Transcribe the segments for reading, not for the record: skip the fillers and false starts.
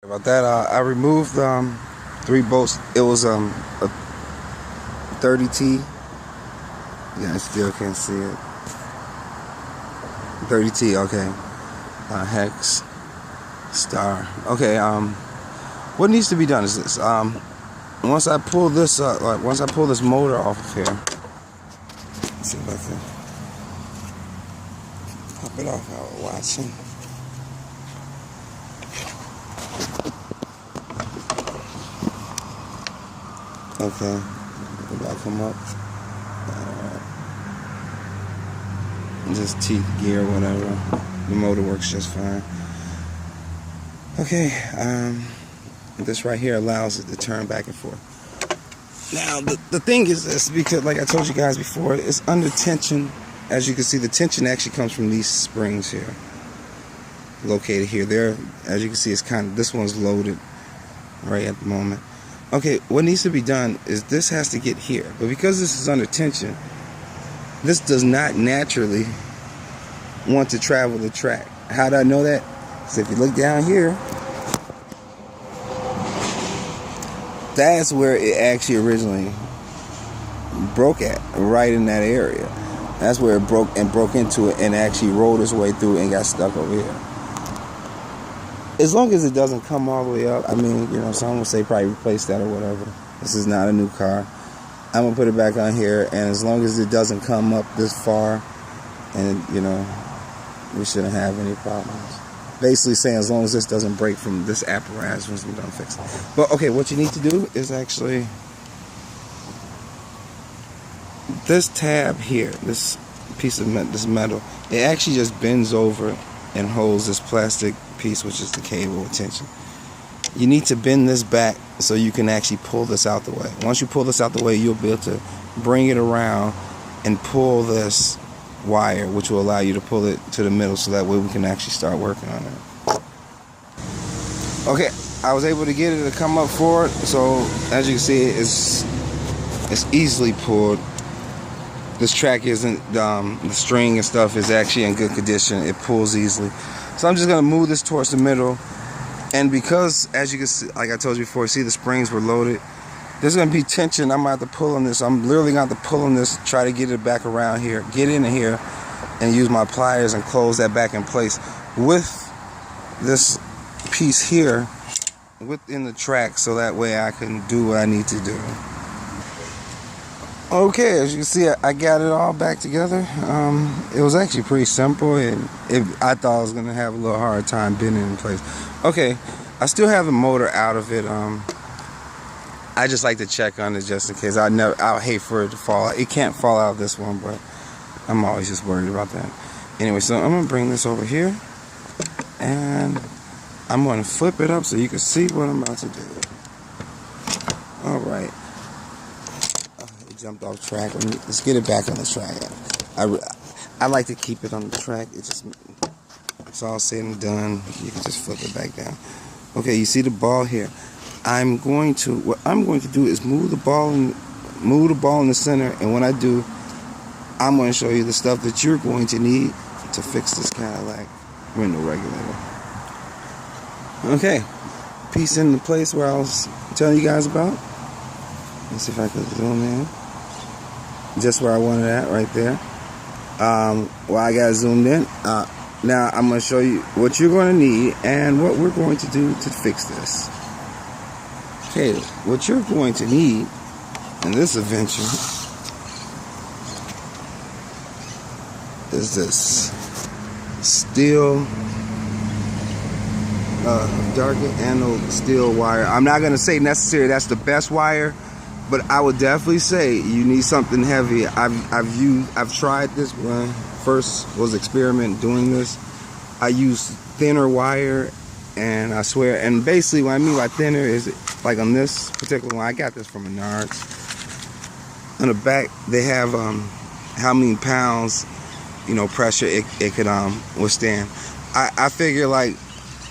About that, I removed 3 bolts. It was a 30T. Yeah, I still can't see it. 30T, okay. Hex star. Okay, what needs to be done is this. Once I pull this once I pull this motor off of here, let's see if I can pop it off while we're watching. Okay, maybe I'll come up. Just teeth, gear, whatever. The motor works just fine. Okay, this right here allows it to turn back and forth. Now, the thing is this, because like I told you guys before, it's under tension. As you can see, the tension actually comes from these springs here, located here. There, as you can see, it's kind of, this one's loaded right at the moment. Okay, what needs to be done is this has to get here, but because this is under tension, this does not naturally want to travel the track. How do I know that? So if you look down here, that's where it actually originally broke at, right in that area. That's where it broke into it and actually rolled its way through and got stuck over here. As long as it doesn't come all the way up, I mean, you know, someone will say probably replace that or whatever. This is not a new car. I'm gonna put it back on here, and as long as it doesn't come up this far, and you know, we shouldn't have any problems. Basically saying as long as this doesn't break from this apparatus once we're done fixing it. But okay, what you need to do is actually this tab here, this piece of this metal, it actually just bends over and holds this plastic piece, which is the cable tension. You need to bend this back so you can actually pull this out the way. Once you pull this out the way, you'll be able to bring it around and pull this wire, which will allow you to pull it to the middle, so that way we can actually start working on it. Okay, I was able to get it to come up forward, so as you can see, it's easily pulled. This track isn't, the string and stuff is actually in good condition. It pulls easily. So I'm just gonna move this towards the middle. And because, as you can see, like I told you before, see the springs were loaded. There's going to be tension. I'm going to have to pull on this. I'm literally going to have to pull on this, try to get it back around here, get in here, and use my pliers and close that back in place with this piece here within the track, so that way I can do what I need to do. Okay, as you can see, I got it all back together. It was actually pretty simple, and I thought I was going to have a little hard time bending in place. Okay, I still have the motor out of it. I just like to check on it just in case. I hate for it to fall out. It can't fall out of this one, but I'm always just worried about that. Anyway, so I'm going to bring this over here, and I'm going to flip it up so you can see what I'm about to do. Alright. It jumped off track. Let's get it back on the track. I like to keep it on the track. It's all said and done. You can just flip it back down. Okay, you see the ball here. What I'm going to do is move the ball in the center, and when I do, I'm going to show you the stuff that you're going to need to fix this Cadillac window regulator. Okay, piece in the place where I was telling you guys about. Let's see if I can zoom in. Just where I wanted it at, right there. Well, I got zoomed in. Now I'm going to show you what you're going to need and what we're going to do to fix this. Okay, what you're going to need in this adventure is this steel, dark anode steel wire. I'm not going to say necessarily that's the best wire, but I would definitely say you need something heavy. I've tried this when I first was experimenting doing this. I used thinner wire, and I swear, and basically what I mean by thinner is like on this particular one, I got this from Menards. On the back they have how many pounds, you know, pressure it could withstand. I figure like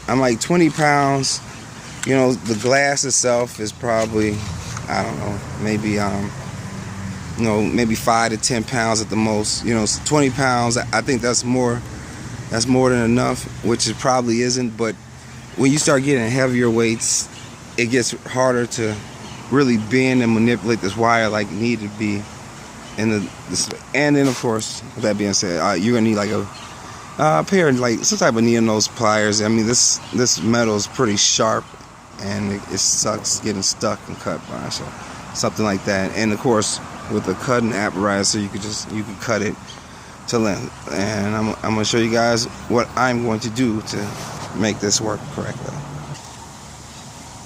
I'm like 20 pounds. You know, the glass itself is probably, I don't know, maybe you know, maybe 5 to 10 pounds at the most. You know, 20 pounds. I think that's more than enough, which it probably isn't. But when you start getting heavier weights, it gets harder to really bend and manipulate this wire like it needed to be. And then of course, with that being said, you're gonna need like a pair of like some type of needle-nose pliers. I mean, this metal is pretty sharp, and it sucks getting stuck and cut by, so something like that. And of course, with the cutting apparatus, so you can cut it to length. And I'm gonna show you guys what I'm going to do to make this work correctly.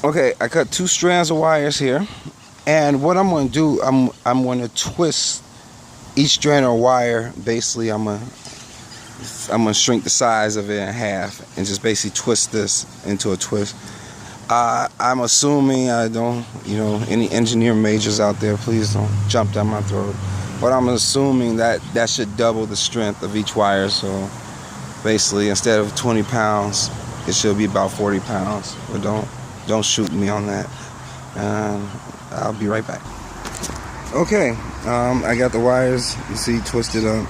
Okay, I cut 2 strands of wires here, and what I'm going to do, I'm going to twist each strand of wire. Basically, I'm gonna shrink the size of it in half and just basically twist this into a twist. I'm assuming I don't, any engineer majors out there, please don't jump down my throat. But I'm assuming that should double the strength of each wire. So basically, instead of 20 pounds, it should be about 40 pounds. But don't shoot me on that. I'll be right back. Okay, I got the wires, you see, twisted up.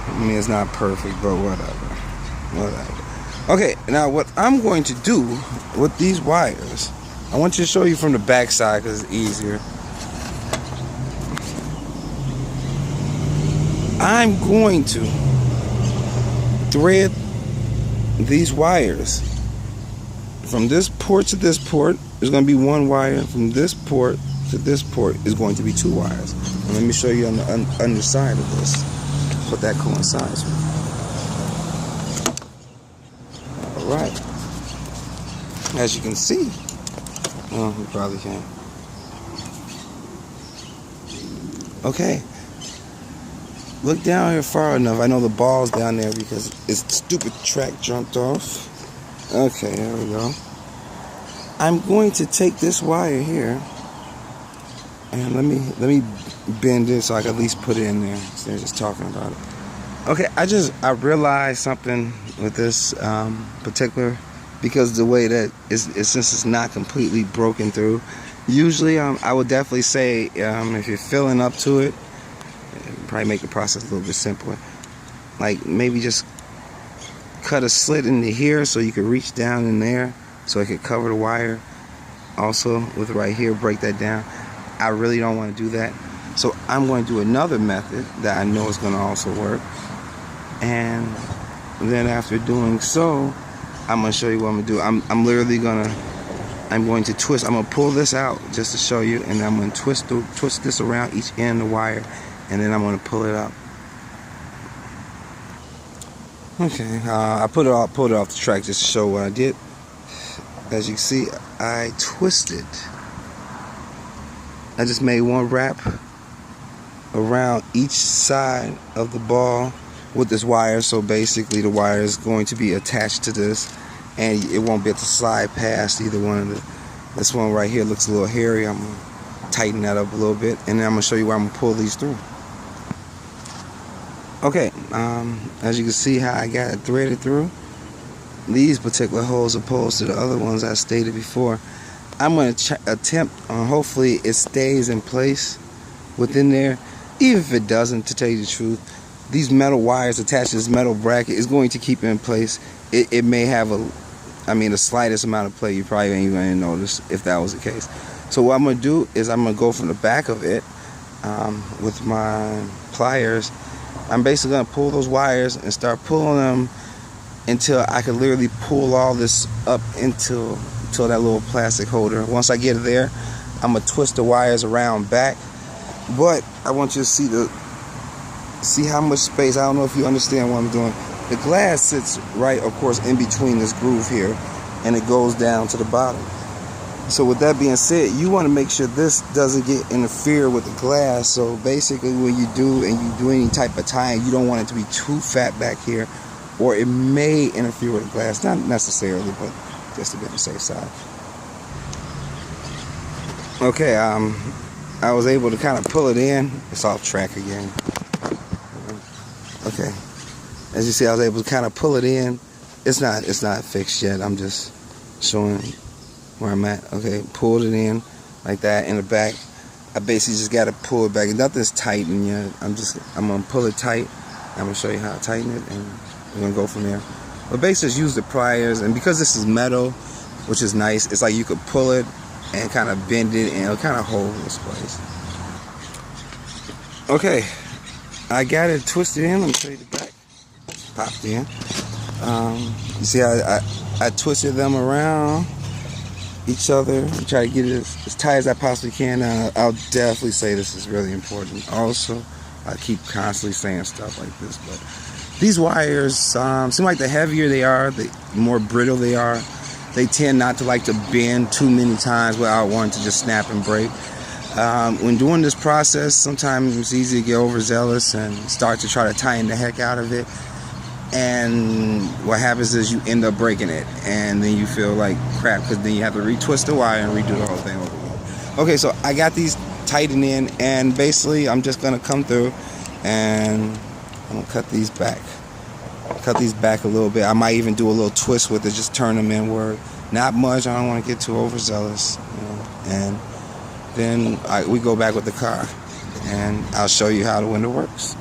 I mean, it's not perfect, but whatever. Okay, now what I'm going to do with these wires, I want you to show you from the back side because it's easier. I'm going to thread these wires from this port to this port. There's going to be 1 wire. From this port to this port is going to be 2 wires. And let me show you on the underside of this what that coincides with. Alright, as you can see, oh, you probably can't. Okay, look down here far enough. I know the ball's down there because this stupid track jumped off. Okay, there we go. I'm going to take this wire here and let me bend it so I can at least put it in there instead of just talking about it. Okay, I realized something with this particular, because the way that since it's not completely broken through. Usually, I would definitely say if you're filling up to it, probably make the process a little bit simpler. Like maybe just cut a slit into here so you could reach down in there so it could cover the wire. Also, with right here, break that down. I really don't want to do that, so I'm going to do another method that I know is going to also work. And then after doing so, I'm going to show you what I'm going to do. I'm literally going to twist. I'm going to pull this out just to show you, and I'm going to twist this around each end of the wire, and then I'm going to pull it up. Okay, I pulled it off the track just to show what I did. As you can see, I twisted. I just made 1 wrap around each side of the ball with this wire. So basically the wire is going to be attached to this, and it won't be able to slide past either one of the. This one right here looks a little hairy. I'm going to tighten that up a little bit, and then I'm going to show you where I'm going to pull these through. Okay, as you can see how I got it threaded through these particular holes opposed to the other ones I stated before. I'm going to attempt on, hopefully it stays in place within there. Even if it doesn't, to tell you the truth, these metal wires attached to this metal bracket is going to keep it in place. It may have the slightest amount of play. You probably ain't even notice if that was the case. So what I'm going to do is I'm going to go from the back of it with my pliers. I'm basically going to pull those wires and start pulling them until I can literally pull all this up into that little plastic holder. Once I get it there, I'm going to twist the wires around back. But I want you to see how much space. I don't know if you understand what I'm doing. The glass sits right, of course, in between this groove here, and it goes down to the bottom. So with that being said, you want to make sure this doesn't get interfere with the glass. So basically when you do any type of tying, you don't want it to be too fat back here, or it may interfere with the glass. Not necessarily, but just to be on the safe side. Okay, I was able to kind of pull it in. It's off track again. Okay, as you see, I was able to kind of pull it in. It's not fixed yet. I'm just showing where I'm at. Okay, pulled it in like that in the back. I basically just got to pull it back. Nothing's tightened yet. I'm gonna pull it tight. I'm gonna show you how to tighten it, and we're gonna go from there. But basically just use the pliers, and because this is metal, which is nice, it's like you could pull it and kind of bend it and it'll kind of hold this place. Okay, I got it twisted in. Let me show you the back. Popped in. You see I twisted them around each other and try to get it as tight as I possibly can. I'll definitely say this is really important. Also, I keep constantly saying stuff like this, but these wires seem like the heavier they are, the more brittle they are. They tend not to like to bend too many times without wanting to just snap and break. When doing this process, sometimes it's easy to get overzealous and start to try to tighten the heck out of it. And what happens is you end up breaking it, and then you feel like crap because then you have to retwist the wire and redo the whole thing over again. Okay, so I got these tightened in, and basically I'm just gonna come through and I'm gonna cut these back. Cut these back a little bit. I might even do a little twist with it, just turn them inward. Not much. I don't want to get too overzealous. And then we go back with the car, and I'll show you how the window works.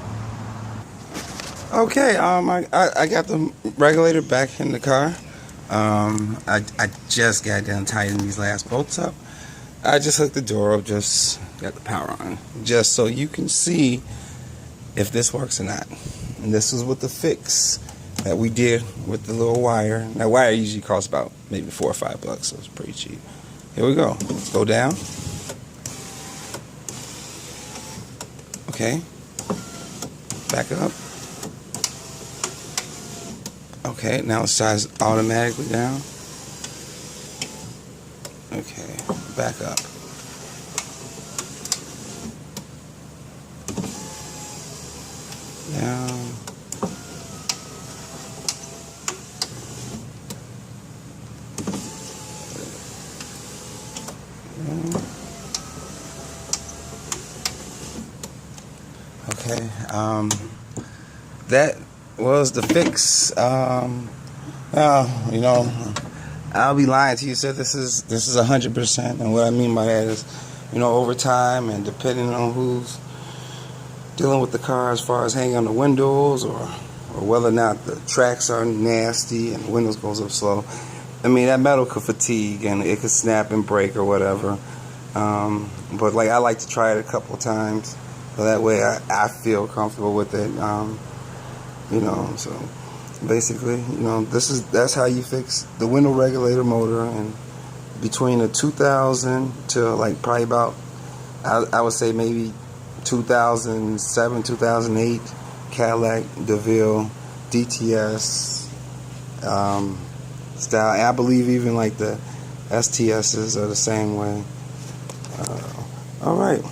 Okay, I got the regulator back in the car. I just got done tightening these last bolts up. I just hooked the door up, just got the power on, just so you can see if this works or not. And this is with the fix that we did with the little wire. That wire usually costs about maybe $4 or $5, so it's pretty cheap. Here we go. Let's go down. Okay. Back up. Okay, now it slides automatically down. Okay, back up. Down. Okay, that was the fix. You know, I'll be lying to you. Said this is 100%, and what I mean by that is, you know, over time and depending on who's dealing with the car as far as hanging on the windows or whether or not the tracks are nasty and the windows goes up slow. I mean, that metal could fatigue and it could snap and break or whatever. But like I like to try it a couple of times, so that way I feel comfortable with it. You know, so basically, you know, that's how you fix the window regulator motor. And between a 2000 to like probably about I would say maybe 2007, 2008 Cadillac Deville DTS style. And I believe even like the STSs are the same way. All right.